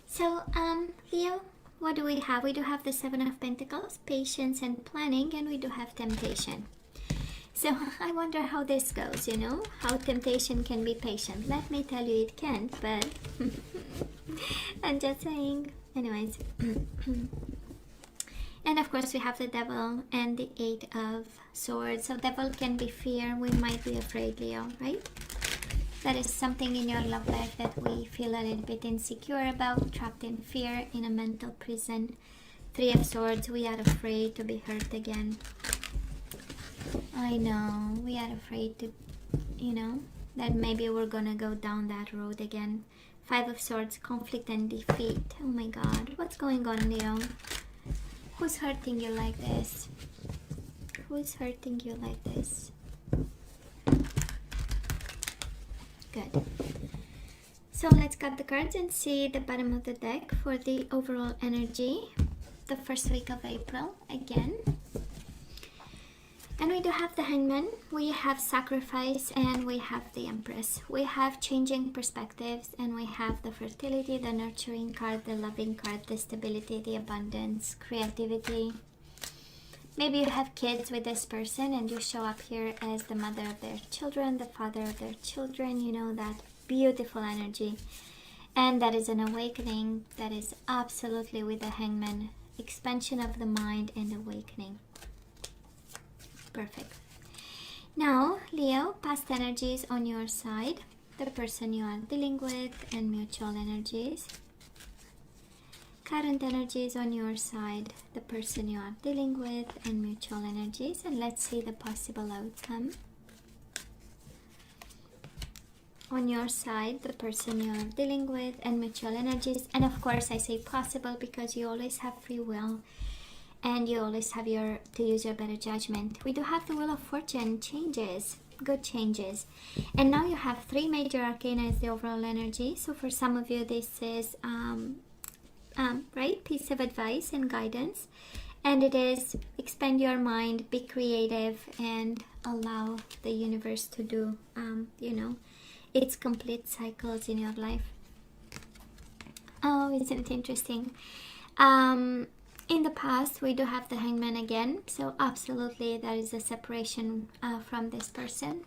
So, Leo, what do we have? We do have the Seven of Pentacles, patience and planning, and we do have temptation. So I wonder how this goes, you know, how temptation can be patient. Let me tell you it can't, but I'm just saying. Anyways. And of course we have the Devil and the Eight of Swords. So Devil can be fear. We might be afraid, Leo, right? That is something in your love life that we feel a little bit insecure about, trapped in fear, in a mental prison. Three of Swords, we are afraid to be hurt again. I know, we are afraid to, you know, that maybe we're gonna go down that road again. Five of Swords, conflict and defeat. Oh my God, what's going on, Leo? Who's hurting you like this? Who's hurting you like this? Good. So let's cut the cards and see the bottom of the deck for the overall energy. The first week of April again. And we do have the Hangman, we have sacrifice, and we have the Empress. We have changing perspectives, and we have the fertility, the nurturing card, the loving card, the stability, the abundance, creativity. Maybe you have kids with this person and you show up here as the mother of their children, the father of their children, you know, that beautiful energy. And that is an awakening that is absolutely with the Hangman. Expansion of the mind and awakening. Perfect. Now, Leo, past energies on your side, the person you are dealing with, and mutual energies. Current energies on your side, the person you are dealing with, and mutual energies. And let's see the possible outcome. On your side, the person you are dealing with, and mutual energies. And of course, I say possible because you always have free will. And you always have to use your better judgment. We do have the Wheel of Fortune, changes, good changes. And now you have three major arcana as the overall energy. So for some of you, this is, right, piece of advice and guidance. And it is expand your mind, be creative, and allow the universe to do, you know, its complete cycles in your life. Oh, isn't it interesting? In the past, we do have the Hangman again. So absolutely, there is a separation from this person.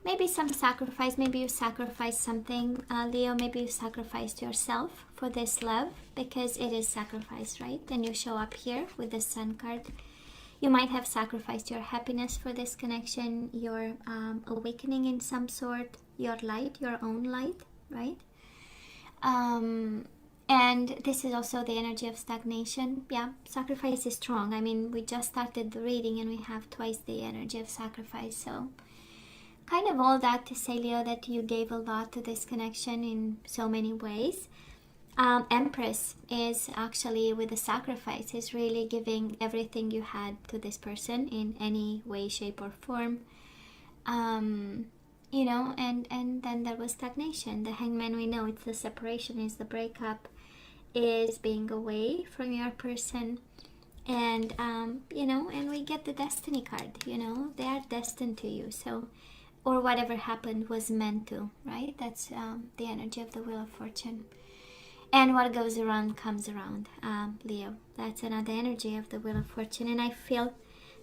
Maybe some sacrifice. Maybe you sacrificed something, Leo. Maybe you sacrificed yourself for this love, because it is sacrifice, right? And you show up here with the Sun card. You might have sacrificed your happiness for this connection, your awakening in some sort, your light, your own light, right? And this is also the energy of stagnation. Yeah, sacrifice is strong. I mean, we just started the reading and we have twice the energy of sacrifice. So kind of all that to say, Leo, that you gave a lot to this connection in so many ways. Empress is actually, with the sacrifice, is really giving everything you had to this person in any way, shape or form. You know, and then there was stagnation. The Hangman, we know it's the separation, is the breakup, is being away from your person. And you know, and we get the Destiny card, you know, they are destined to you. So, or whatever happened was meant to, right? That's the energy of the Wheel of Fortune. And what goes around comes around, Leo. That's another energy of the Wheel of Fortune. And I feel,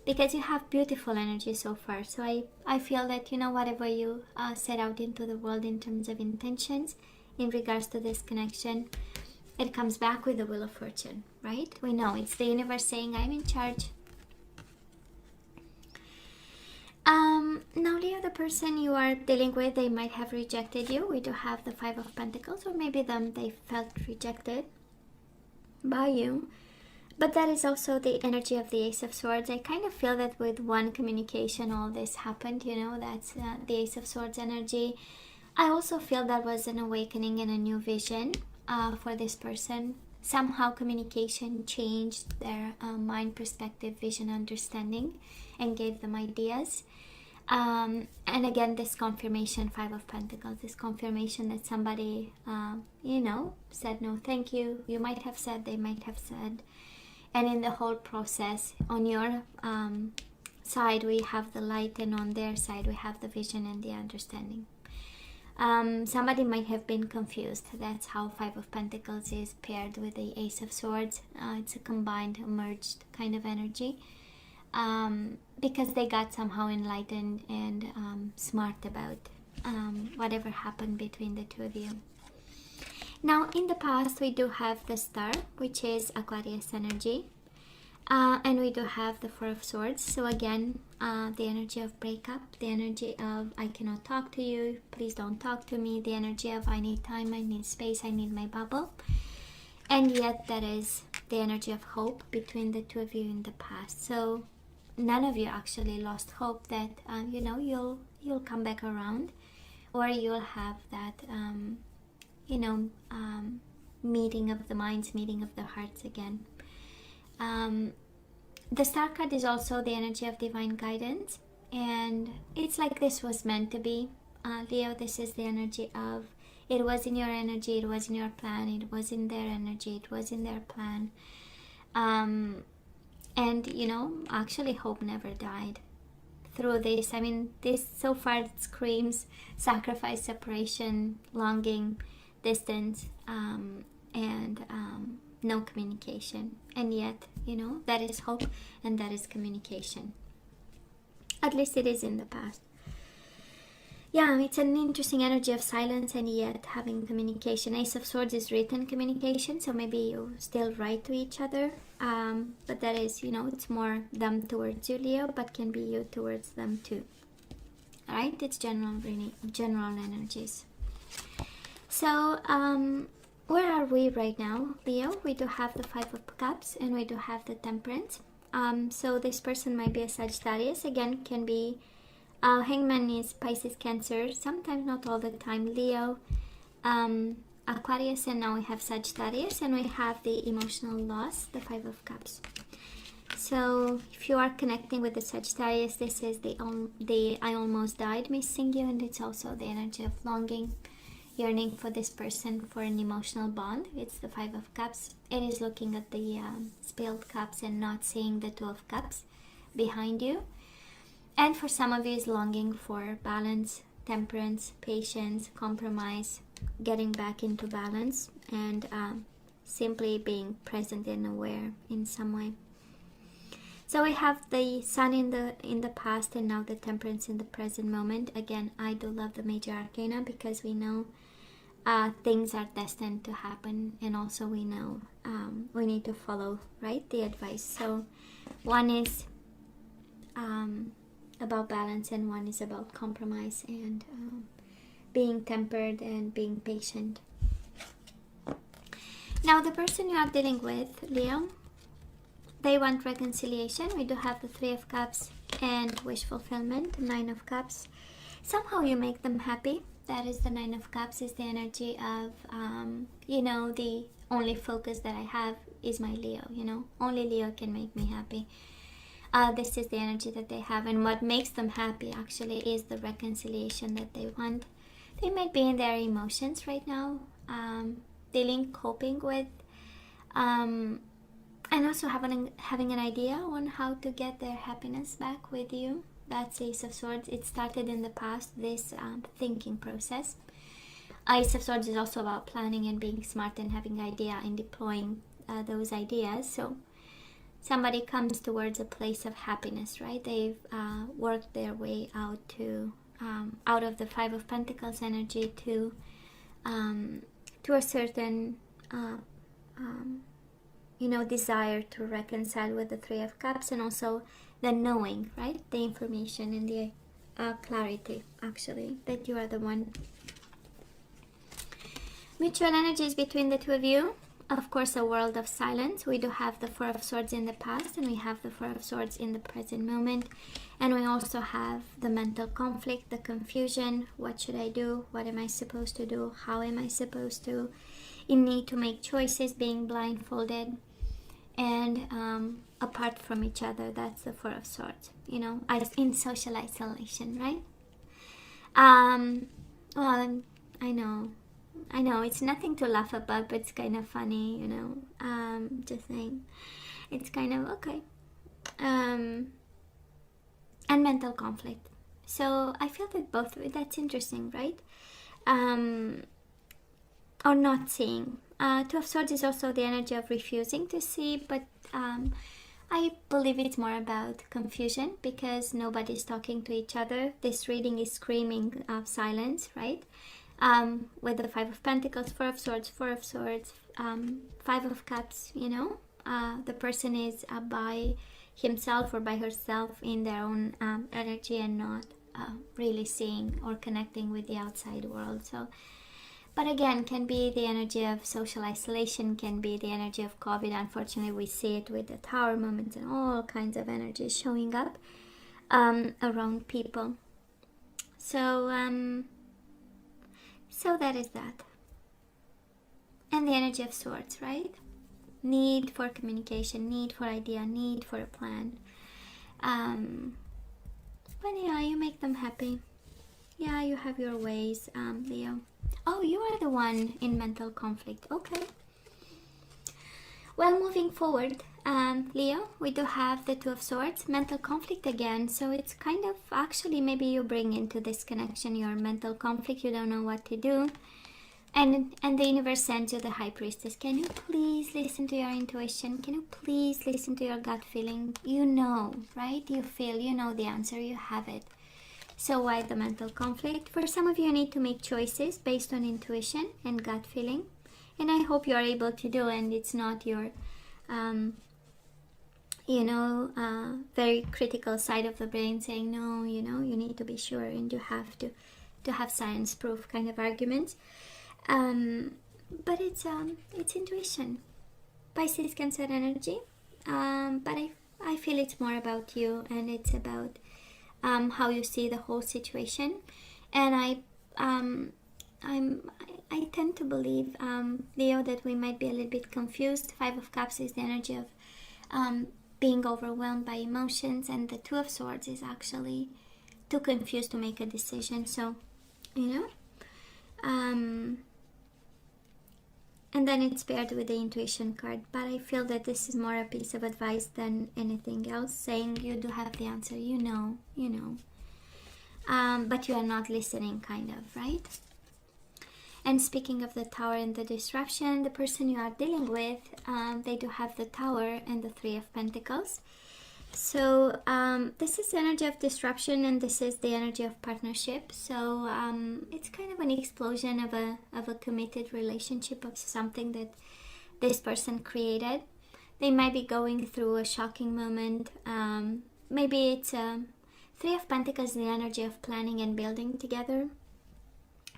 because you have beautiful energy so far, so I feel that, you know, whatever you set out into the world in terms of intentions in regards to this connection, it comes back with the Wheel of Fortune, right? We know it's the universe saying, I'm in charge. Now, Leo, the person you are dealing with, they might have rejected you. We do have the Five of Pentacles, or maybe they felt rejected by you. But that is also the energy of the Ace of Swords. I kind of feel that with one communication, all this happened, you know, that's the Ace of Swords energy. I also feel that was an awakening and a new vision for this person. Somehow communication changed their mind, perspective, vision, understanding, and gave them ideas. And again, this confirmation, Five of Pentacles, this confirmation that somebody, you know, said no thank you. You might have said, they might have said. And in the whole process, on your side, we have the light, and on their side, we have the vision and the understanding. Somebody might have been confused. That's how Five of Pentacles is paired with the Ace of Swords. It's a combined, merged kind of energy. Because they got somehow enlightened and smart about whatever happened between the two of you. Now, in the past, we do have the Star, which is Aquarius energy. And we do have the Four of Swords. So again, the energy of breakup, the energy of I cannot talk to you, please don't talk to me, the energy of I need time, I need space, I need my bubble. And yet that is the energy of hope between the two of you in the past. So none of you actually lost hope that you'll come back around, or you'll have that meeting of the minds, meeting of the hearts again. The Star card is also the energy of divine guidance, and it's like this was meant to be. Leo, this is the energy of it was in your energy, it was in your plan, it was in their energy, it was in their plan. And actually hope never died through this. I mean, this so far it screams sacrifice, separation, longing, distance, and no communication. And yet, that is hope and that is communication. At least it is in the past. Yeah, it's an interesting energy of silence and yet having communication. Ace of Swords is written communication, so maybe you still write to each other. But that is, it's more them towards you, Leo, but can be you towards them too. Alright, it's general energies. So, where are we right now, Leo? We do have the Five of Cups and we do have the Temperance. So this person might be a Sagittarius. Again, can be Hangman is Pisces, Cancer. Sometimes, not all the time. Leo, Aquarius, and now we have Sagittarius, and we have the emotional loss, the Five of Cups. So if you are connecting with the Sagittarius, this is the I almost died missing you, and it's also the energy of longing, yearning for this person for an emotional bond. It's the Five of Cups. It is looking at the spilled cups and not seeing the Two of Cups behind you. And for some of you is longing for balance, temperance, patience, compromise, getting back into balance, and simply being present and aware in some way. So we have the Sun in the past and now the Temperance in the present moment. Again, I do love the Major Arcana because we know things are destined to happen, and also we know we need to follow, right, the advice. So one is about balance and one is about compromise and being tempered and being patient. Now the person you are dealing with, Leo, they want reconciliation. We do have the Three of Cups and wish fulfillment, Nine of Cups. Somehow you make them happy. That is the Nine of Cups, is the energy of, the only focus that I have is my Leo, Only Leo can make me happy. This is the energy that they have, and what makes them happy actually is the reconciliation that they want. They might be in their emotions right now, coping with, and also having an idea on how to get their happiness back with you. That's Ace of Swords. It started in the past, this thinking process. Ace of Swords is also about planning and being smart and having idea and deploying those ideas. So somebody comes towards a place of happiness, right? They've worked their way out to out of the Five of Pentacles energy to a certain desire to reconcile with the Three of Cups, and also the knowing, right? The information and the clarity, actually, that you are the one. Mutual energies between the two of you. Of course, a world of silence. We do have the Four of Swords in the past, and we have the Four of Swords in the present moment. And we also have the mental conflict, the confusion. What should I do? What am I supposed to do? How am I supposed to? In need to make choices, being blindfolded, and apart from each other. That's the Four of Swords. In social isolation, right? Well, I know it's nothing to laugh about, but it's kind of funny, just saying. It's kind of okay. And mental conflict. So I feel that that's interesting, right? or not seeing. Two of Swords is also the energy of refusing to see, but I believe it's more about confusion because nobody's talking to each other. This reading is screaming silence, right? With the Five of Pentacles, Four of Swords, Five of Cups, you know. The person is by himself or by herself in their own energy and not really seeing or connecting with the outside world. So, but again, can be the energy of social isolation, can be the energy of COVID. Unfortunately, we see it with the Tower moments and all kinds of energies showing up around people. So, so that is that. And the energy of Swords, right? Need for communication, need for idea, need for a plan. But yeah, you make them happy. Yeah, you have your ways, Leo. Oh, you are the one in mental conflict. Okay. Well, moving forward, Leo, we do have the Two of Swords, mental conflict again. So it's kind of, actually, maybe you bring into this connection your mental conflict. You don't know what to do. And the universe sends you the High Priestess. Can you please listen to your intuition? Can you please listen to your gut feeling? You know, right? You feel, you know the answer, you have it. So why the mental conflict? For some of you, you need to make choices based on intuition and gut feeling. And I hope you're able to do, and it's not your, very critical side of the brain saying, no, you know, you need to be sure and you have to have science proof kind of arguments. But it's intuition. Pisces, Cancer energy. But I feel it's more about you, and it's about how you see the whole situation. And I tend to believe, Leo, that we might be a little bit confused. Five of Cups is the energy of being overwhelmed by emotions, and the Two of Swords is actually too confused to make a decision. So, you know, and then it's paired with the intuition card. But I feel that this is more a piece of advice than anything else, saying you do have the answer, you know. But you are not listening, kind of, right? And speaking of the Tower and the disruption, the person you are dealing with, they do have the Tower and the Three of Pentacles. So this is the energy of disruption, and this is the energy of partnership. So it's kind of an explosion of a committed relationship, of something that this person created. They might be going through a shocking moment. Maybe it's Three of Pentacles, the energy of planning and building together.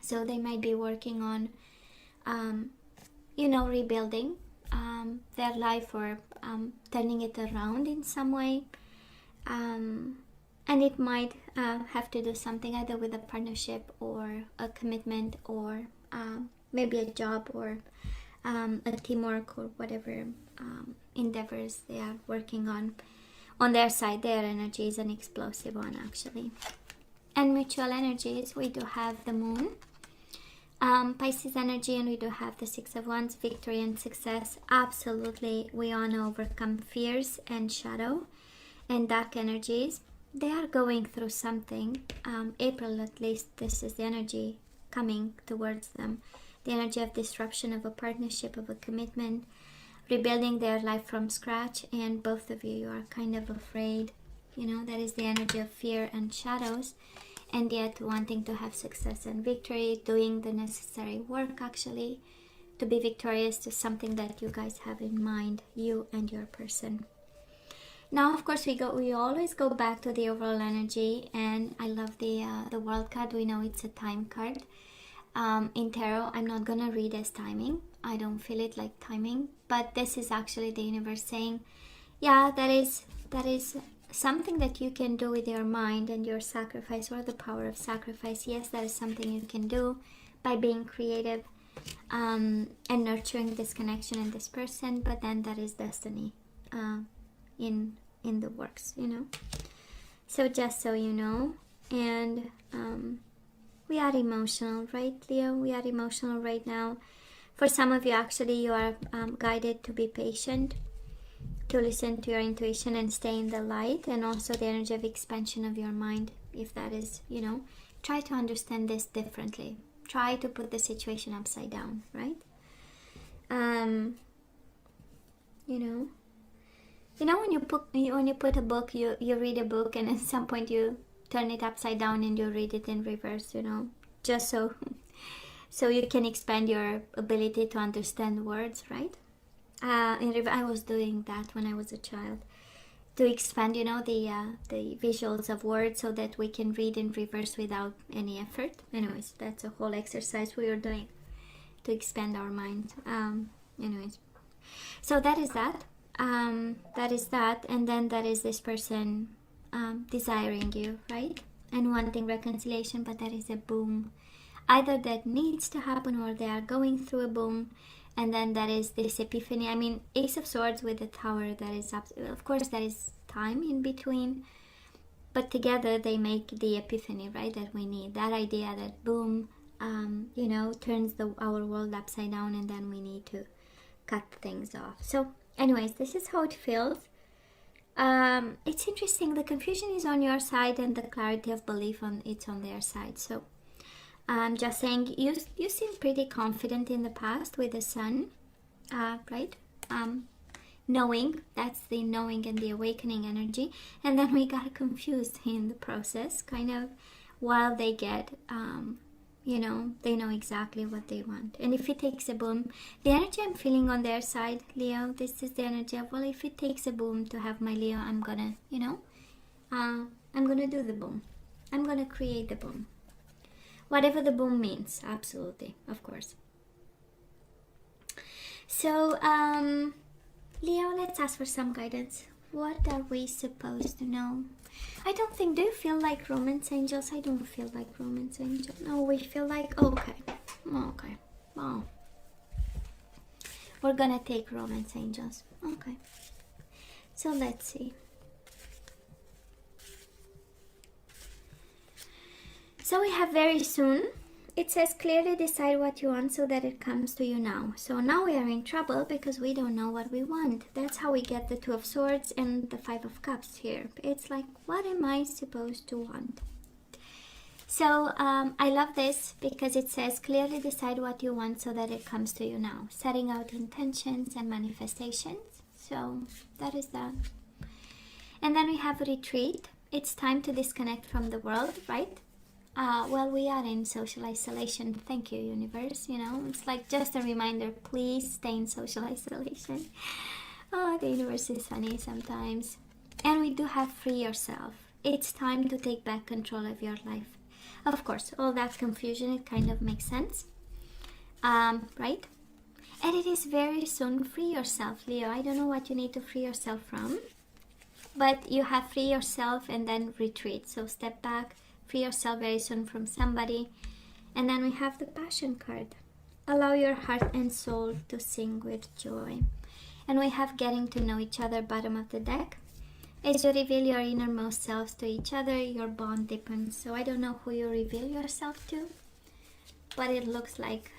So they might be working on, rebuilding their life, or turning it around in some way. And it might have to do something either with a partnership or a commitment, or maybe a job, or a teamwork, or whatever endeavors they are working on their side. Their energy is an explosive one, actually. And mutual energies, we do have the Moon, Pisces energy, and we do have the Six of Wands, victory and success. Absolutely, we want to overcome fears and shadow and dark energies. They are going through something. April, at least, this is the energy coming towards them. The energy of disruption, of a partnership, of a commitment, rebuilding their life from scratch. And both of you are kind of afraid. You know, that is the energy of fear and shadows. And yet wanting to have success and victory, doing the necessary work, actually, to be victorious to something that you guys have in mind, you and your person. Now, of course, we always go back to the overall energy, and I love the World card. We know it's a time card. In tarot, I'm not gonna read as timing. I don't feel it like timing, but this is actually the universe saying, yeah, that is something that you can do with your mind and your sacrifice, or the power of sacrifice. Yes, that is something you can do by being creative and nurturing this connection and this person. But then that is destiny in the works, you know. So just so you know. And we are emotional, right, Leo? We are emotional right now. For some of you, actually, you are guided to be patient, to listen to your intuition and stay in the light, and also the energy of expansion of your mind. If that is, you know, try to understand this differently. try to put the situation upside down, right? When you put a book, you read a book, and at some point you turn it upside down and you read it in reverse, just so you can expand your ability to understand words, right? I was doing that when I was a child, to expand, the visuals of words, so that we can read in reverse without any effort. Anyways, that's a whole exercise we are doing to expand our mind. Anyways, so that is that. And then that is this person desiring you, right? And wanting reconciliation, but that is a boom. Either that needs to happen, or they are going through a boom. And then that is this epiphany. I mean, Ace of Swords with the Tower, that is, of course, there is time in between, but together they make the epiphany, right, that we need. That idea that boom, turns our world upside down, and then we need to cut things off. So anyways, this is how it feels. It's interesting. The confusion is on your side, and the clarity of belief it's on their side. So I'm just saying, you seem pretty confident in the past with the Sun, right? Knowing, that's the knowing and the awakening energy. And then we got confused in the process, kind of, while they get, they know exactly what they want. And if it takes a boom, the energy I'm feeling on their side, Leo, this is the energy of, well, if it takes a boom to have my Leo, I'm gonna, I'm gonna do the boom. I'm gonna create the boom. Whatever the boom means, absolutely, of course. So, Leo, let's ask for some guidance. What are we supposed to know? I don't think, do you feel like romance angels? I don't feel like romance angels. No, we feel like, okay. Wow. We're gonna take romance angels. Okay. So let's see. So we have very soon. It says clearly decide what you want so that it comes to you now. So now we are in trouble because we don't know what we want. That's how we get the Two of Swords and the Five of Cups here. It's like, what am I supposed to want? So I love this because it says clearly decide what you want so that it comes to you now. Setting out intentions and manifestations. So that is that. And then we have retreat. It's time to disconnect from the world, right? Well, we are in social isolation. Thank you, universe. It's like just a reminder, please stay in social isolation. Oh, the universe is funny sometimes. And we do have free yourself. It's time to take back control of your life. Of course, all that confusion, it kind of makes sense. Right? And it is very soon. Free yourself, Leo. I don't know what you need to free yourself from. But you have free yourself and then retreat. So step back. Free yourself very soon from somebody. And then we have the Passion card. Allow your heart and soul to sing with joy. And we have getting to know each other, bottom of the deck. As you reveal your innermost selves to each other, your bond deepens. So I don't know who you reveal yourself to, but it looks like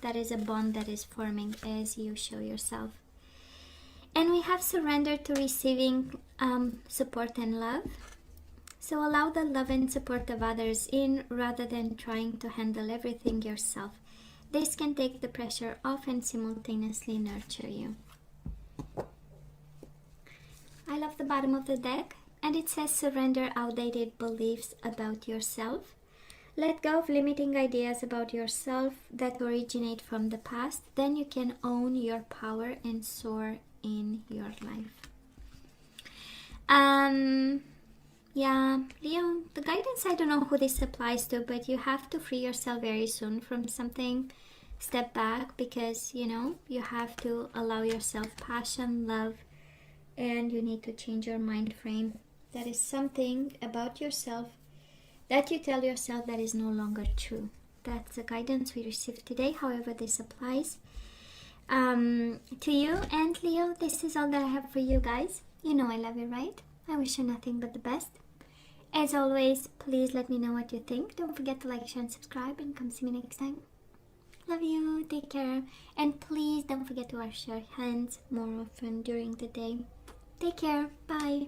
that is a bond that is forming as you show yourself. And we have surrender to receiving support and love. So allow the love and support of others in rather than trying to handle everything yourself. This can take the pressure off and simultaneously nurture you. I love the bottom of the deck, and it says surrender outdated beliefs about yourself. Let go of limiting ideas about yourself that originate from the past. Then you can own your power and soar in your life. Yeah, Leo, the guidance, I don't know who this applies to, but you have to free yourself very soon from something. Step back because, you have to allow yourself passion, love, and you need to change your mind frame. That is something about yourself that you tell yourself that is no longer true. That's the guidance we received today, however this applies to you. And Leo, this is all that I have for you guys. I love you, right? I wish you nothing but the best. As always, please let me know what you think. Don't forget to like, share, and subscribe, and come see me next time. Love you, take care, and please don't forget to wash your hands more often during the day. Take care, bye.